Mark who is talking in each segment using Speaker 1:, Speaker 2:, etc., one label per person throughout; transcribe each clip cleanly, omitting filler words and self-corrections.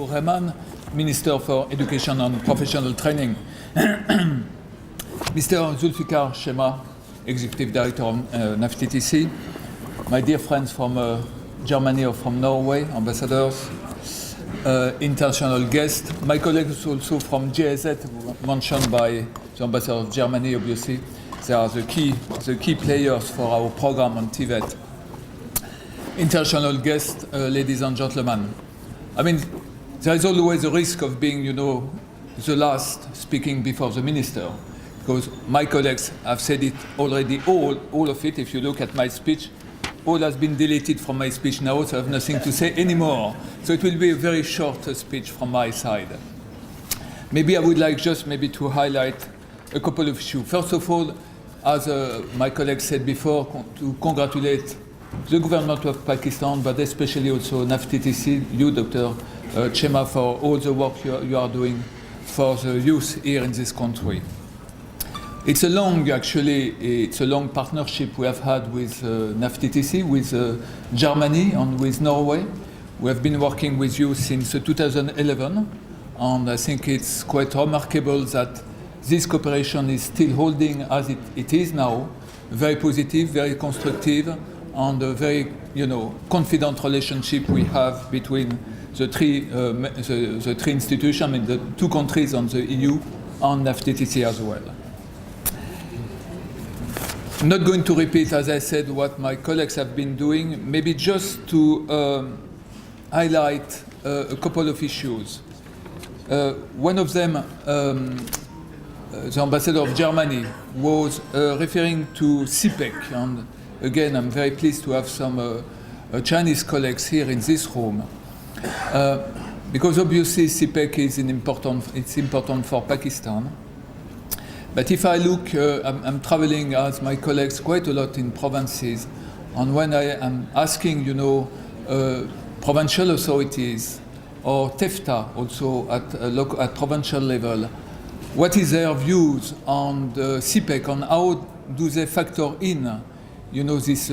Speaker 1: Rehman, Minister for Education and Professional Training. Mr. Zulfikar Shema, Executive Director of NAFTTC, my dear friends from Germany or from Norway, ambassadors, international guests, my colleagues also from GIZ, mentioned by the ambassador of Germany, obviously. They are the key players for our program on Tibet. International guests, ladies and gentlemen. I mean, there is always a risk of being, the last speaking before the minister, because my colleagues have said it already, all of it. If you look at my speech, all has been deleted from my speech now, so I have nothing to say anymore. So it will be a very short speech from my side. Maybe I would like just to highlight a couple of issues. First of all, as my colleague said before, to congratulate the government of Pakistan, but especially also NAFTTC, you, Dr. Shema, for all the work you are doing for the youth here in this country. It's a long partnership we have had with NAFTTC, with Germany and with Norway. We have been working with you since 2011, and I think it's quite remarkable that this cooperation is still holding as it is now, very positive, very constructive, and a very confident relationship we have between the three institutions, I mean the two countries and the EU and NAFTTC as well. I'm not going to repeat, as I said, what my colleagues have been doing, maybe just to highlight a couple of issues. One of them, the ambassador of Germany was referring to CPEC, and again, I'm very pleased to have some Chinese colleagues here in this room, because obviously CPEC is important for Pakistan. But if I look, I'm traveling as my colleagues quite a lot in provinces, and when I am asking, provincial authorities or TEFTA also at provincial level, what is their views on the CPEC, and how do they factor in, this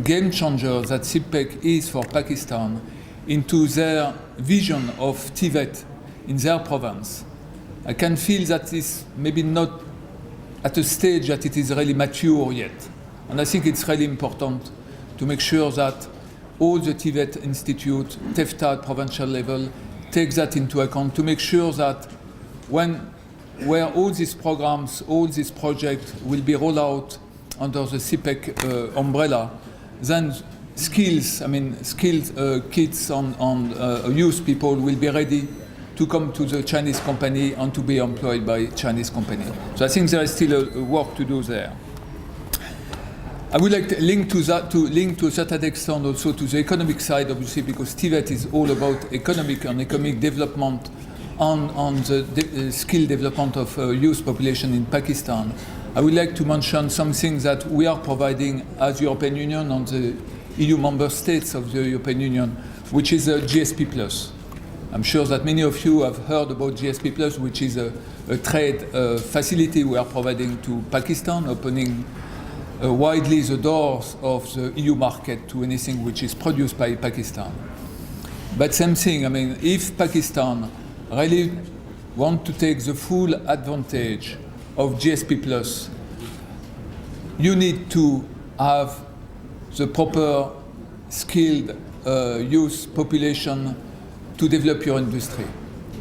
Speaker 1: game changer that CPEC is for Pakistan into their vision of Tibet in their province? I can feel that it's maybe not at a stage that it is really mature yet. And I think it's really important to make sure that all the Tibet Institute, TEFTA at provincial level, take that into account, to make sure that where all these programs, all these projects will be rolled out under the CPEC umbrella, then skilled kids and youth people will be ready to come to the Chinese company and to be employed by Chinese company. So I think there is still a work to do there. I would like to link to a certain extent also to the economic side, obviously, because Tibet is all about economic development and the skill development of youth population in Pakistan. I would like to mention something that we are providing as European Union and the EU member states of the European Union, which is a GSP+. I'm sure that many of you have heard about GSP+, which is a trade facility we are providing to Pakistan, opening widely the doors of the EU market to anything which is produced by Pakistan. But same thing, if Pakistan really want to take the full advantage of GSP+, you need to have the proper skilled youth population to develop your industry.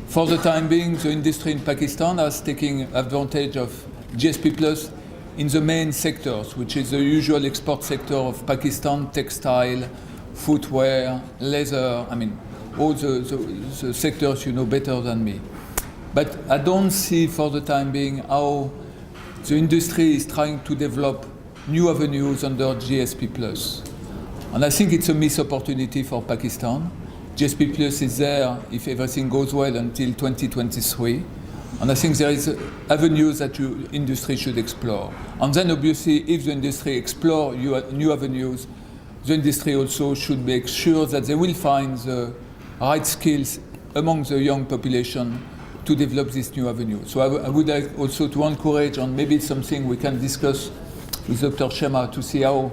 Speaker 1: For the time being, the industry in Pakistan is taking advantage of GSP+ in the main sectors, which is the usual export sector of Pakistan: textile, footwear, leather, all the sectors you know better than me. But I don't see for the time being how the industry is trying to develop new avenues under GSP+. And I think it's a missed opportunity for Pakistan. GSP+ is there, if everything goes well, until 2023. And I think there is avenues that industry should explore. And then obviously, if the industry explore new avenues, the industry also should make sure that they will find the right skills among the young population to develop this new avenue. So I would like also to encourage, and maybe it's something we can discuss with Dr. Shema, to see how,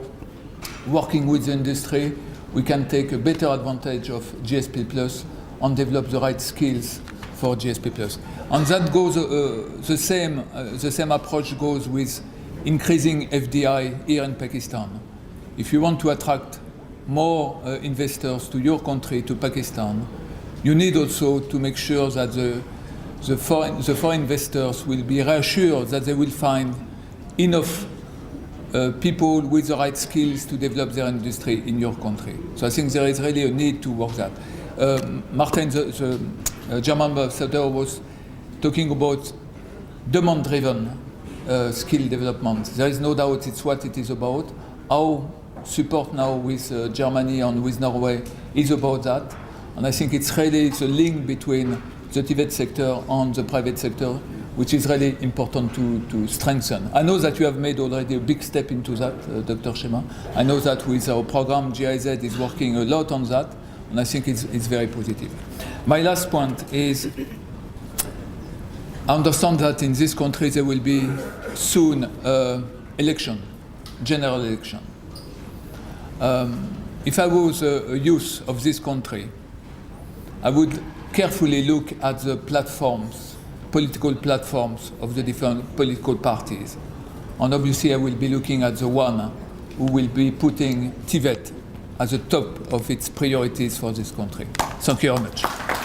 Speaker 1: working with the industry, we can take a better advantage of GSP+, and develop the right skills for GSP+. And that goes the same approach goes with increasing FDI here in Pakistan. If you want to attract more investors to your country, to Pakistan, you need also to make sure that the foreign investors will be reassured that they will find enough people with the right skills to develop their industry in your country. So I think there is really a need to work that. Martin, the German ambassador, was talking about demand-driven skill development. There is no doubt it's what it is about. Our support now with Germany and with Norway is about that. And I think it's really the link between the TVET sector and the private sector, which is really important to strengthen. I know that you have made already a big step into that, Dr. Shema. I know that with our program, GIZ is working a lot on that, and I think it's very positive. My last point is, I understand that in this country there will be soon election, general election. If I was a youth of this country, I would carefully look at the platforms, political platforms of the different political parties. And obviously I will be looking at the one who will be putting TVET at the top of its priorities for this country. Thank you very much.